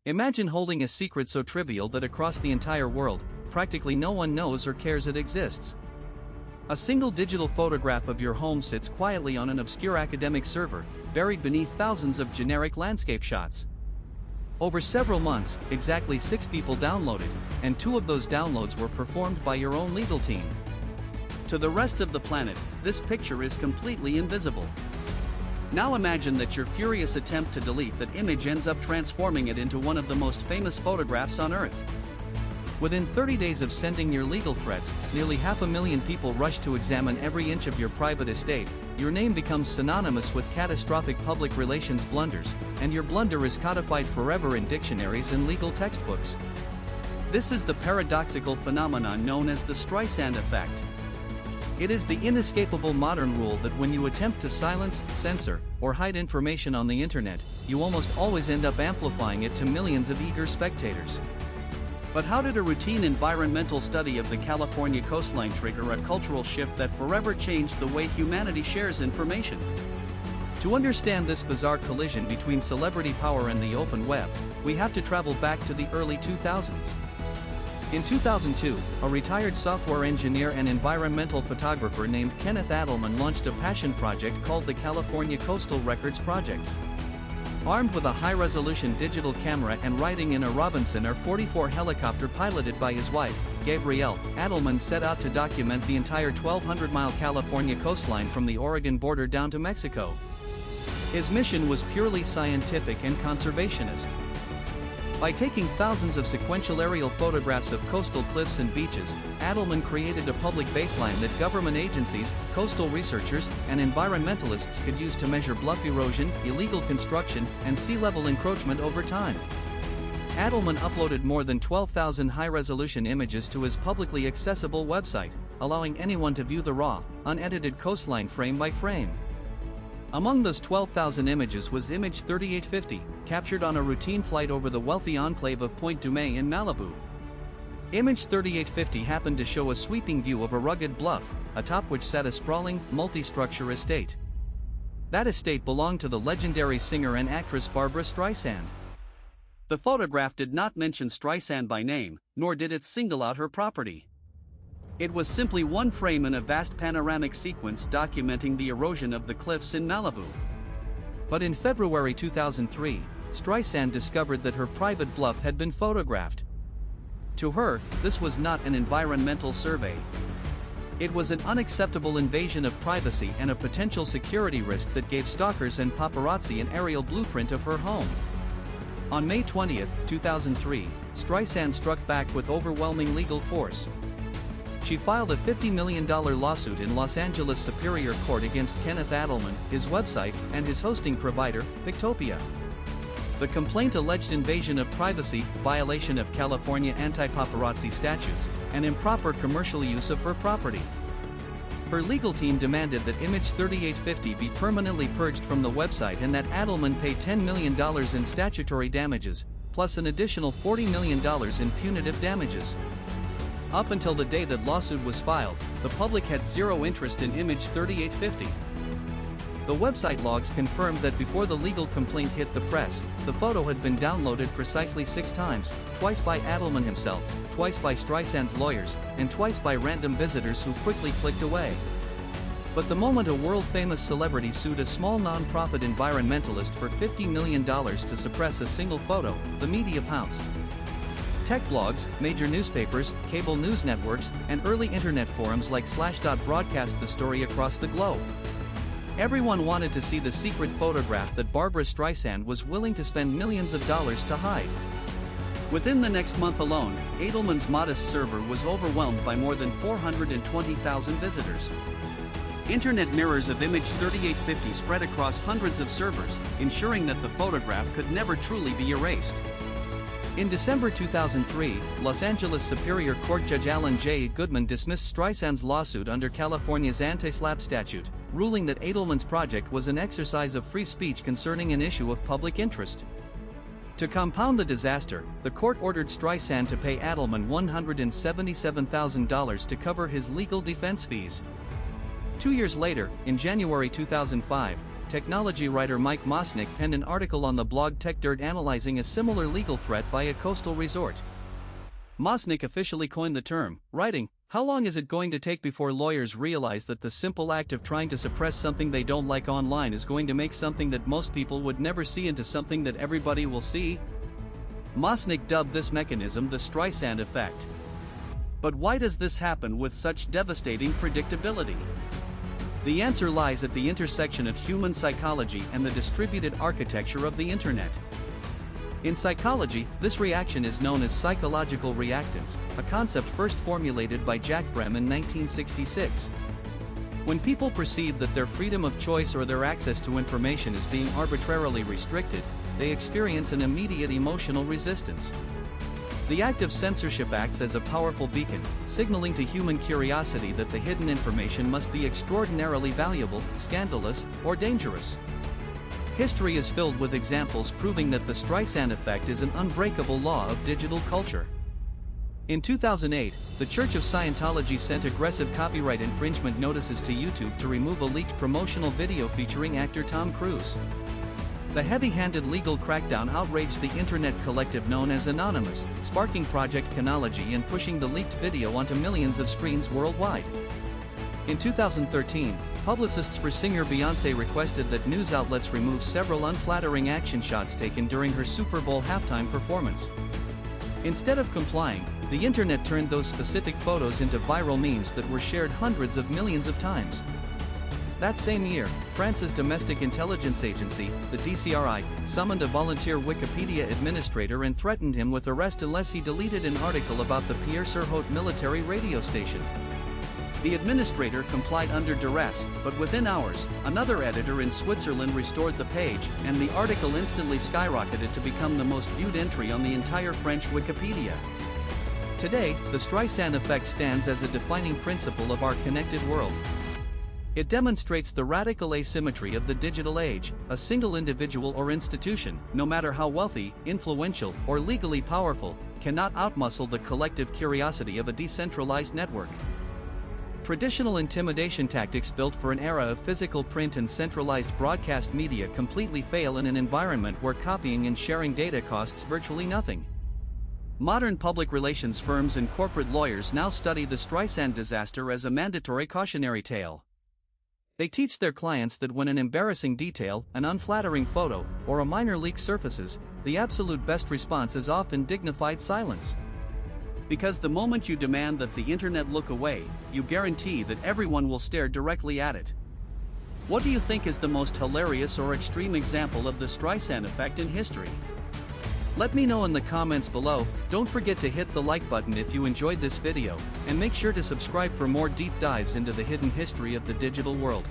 Imagine holding a secret so trivial that across the entire world, practically no one knows or cares it exists. A single digital photograph of your home sits quietly on an obscure academic server, buried beneath thousands of generic landscape shots. Over several months, exactly 6 people downloaded, and 2 of those downloads were performed by your own legal team. To the rest of the planet, this picture is completely invisible. Now imagine that your furious attempt to delete that image ends up transforming it into one of the most famous photographs on Earth. Within 30 days of sending your legal threats, nearly 500,000 people rush to examine every inch of your private estate. Your name becomes synonymous with catastrophic public relations blunders, and your blunder is codified forever in dictionaries and legal textbooks. This is the paradoxical phenomenon known as the Streisand Effect. It is the inescapable modern rule that when you attempt to silence, censor, or hide information on the internet, you almost always end up amplifying it to millions of eager spectators. But how did a routine environmental study of the California coastline trigger a cultural shift that forever changed the way humanity shares information? To understand this bizarre collision between celebrity power and the open web, we have to travel back to the early 2000s. In 2002, a retired software engineer and environmental photographer named Kenneth Adelman launched a passion project called the California Coastal Records Project. Armed with a high-resolution digital camera and riding in a Robinson R-44 helicopter piloted by his wife, Gabrielle, Adelman set out to document the entire 1,200-mile California coastline from the Oregon border down to Mexico. His mission was purely scientific and conservationist. By taking thousands of sequential aerial photographs of coastal cliffs and beaches, Adelman created a public baseline that government agencies, coastal researchers, and environmentalists could use to measure bluff erosion, illegal construction, and sea level encroachment over time. Adelman uploaded more than 12,000 high-resolution images to his publicly accessible website, allowing anyone to view the raw, unedited coastline frame by frame. Among those 12,000 images was image 3850, captured on a routine flight over the wealthy enclave of Point Dumais in Malibu. Image 3850 happened to show a sweeping view of a rugged bluff, atop which sat a sprawling, multi-structure estate. That estate belonged to the legendary singer and actress Barbra Streisand. The photograph did not mention Streisand by name, nor did it single out her property. It was simply one frame in a vast panoramic sequence documenting the erosion of the cliffs in Malibu. But in February 2003, Streisand discovered that her private bluff had been photographed. To her, this was not an environmental survey. It was an unacceptable invasion of privacy and a potential security risk that gave stalkers and paparazzi an aerial blueprint of her home. On May 20, 2003, Streisand struck back with overwhelming legal force. She filed a $50 million lawsuit in Los Angeles Superior Court against Kenneth Adelman, his website, and his hosting provider, Pictopia. The complaint alleged invasion of privacy, violation of California anti-paparazzi statutes, and improper commercial use of her property. Her legal team demanded that image 3850 be permanently purged from the website and that Adelman pay $10 million in statutory damages, plus an additional $40 million in punitive damages. Up until the day that lawsuit was filed, the public had zero interest in image 3850. The website logs confirmed that before the legal complaint hit the press, the photo had been downloaded precisely 6 times, twice by Adelman himself, twice by Streisand's lawyers, and twice by random visitors who quickly clicked away. But the moment a world-famous celebrity sued a small non-profit environmentalist for $50 million to suppress a single photo, the media pounced. Tech blogs, major newspapers, cable news networks, and early internet forums like Slashdot broadcast the story across the globe. Everyone wanted to see the secret photograph that Barbra Streisand was willing to spend millions of dollars to hide. Within the next month alone, Adelman's modest server was overwhelmed by more than 420,000 visitors. Internet mirrors of image 3850 spread across hundreds of servers, ensuring that the photograph could never truly be erased. In December 2003, Los Angeles Superior Court Judge Alan J. Goodman dismissed Streisand's lawsuit under California's anti-SLAPP statute, ruling that Adelman's project was an exercise of free speech concerning an issue of public interest. To compound the disaster, the court ordered Streisand to pay Adelman $177,000 to cover his legal defense fees. 2 years later, in January 2005, technology writer Mike Mosnick penned an article on the blog TechDirt analyzing a similar legal threat by a coastal resort. Mosnick officially coined the term, writing, "How long is it going to take before lawyers realize that the simple act of trying to suppress something they don't like online is going to make something that most people would never see into something that everybody will see?" Mosnick dubbed this mechanism the Streisand Effect. But why does this happen with such devastating predictability? The answer lies at the intersection of human psychology and the distributed architecture of the internet. In psychology, this reaction is known as psychological reactance, a concept first formulated by Jack Brem in 1966. When people perceive that their freedom of choice or their access to information is being arbitrarily restricted, they experience an immediate emotional resistance. The act of censorship acts as a powerful beacon, signaling to human curiosity that the hidden information must be extraordinarily valuable, scandalous, or dangerous. History is filled with examples proving that the Streisand effect is an unbreakable law of digital culture. In 2008, the Church of Scientology sent aggressive copyright infringement notices to YouTube to remove a leaked promotional video featuring actor Tom Cruise. The heavy-handed legal crackdown outraged the internet collective known as Anonymous, sparking Project Canology and pushing the leaked video onto millions of screens worldwide. In 2013, publicists for singer Beyoncé requested that news outlets remove several unflattering action shots taken during her Super Bowl halftime performance. Instead of complying, the internet turned those specific photos into viral memes that were shared hundreds of millions of times. That same year, France's domestic intelligence agency, the DCRI, summoned a volunteer Wikipedia administrator and threatened him with arrest unless he deleted an article about the Pierre-sur-Haute military radio station. The administrator complied under duress, but within hours, another editor in Switzerland restored the page, and the article instantly skyrocketed to become the most viewed entry on the entire French Wikipedia. Today, the Streisand effect stands as a defining principle of our connected world. It demonstrates the radical asymmetry of the digital age. A single individual or institution, no matter how wealthy, influential, or legally powerful, cannot outmuscle the collective curiosity of a decentralized network. Traditional intimidation tactics built for an era of physical print and centralized broadcast media completely fail in an environment where copying and sharing data costs virtually nothing. Modern public relations firms and corporate lawyers now study the Streisand disaster as a mandatory cautionary tale. They teach their clients that when an embarrassing detail, an unflattering photo, or a minor leak surfaces, the absolute best response is often dignified silence. Because the moment you demand that the internet look away, you guarantee that everyone will stare directly at it. What do you think is the most hilarious or extreme example of the Streisand effect in history? Let me know in the comments below. Don't forget to hit the like button if you enjoyed this video, and make sure to subscribe for more deep dives into the hidden history of the digital world.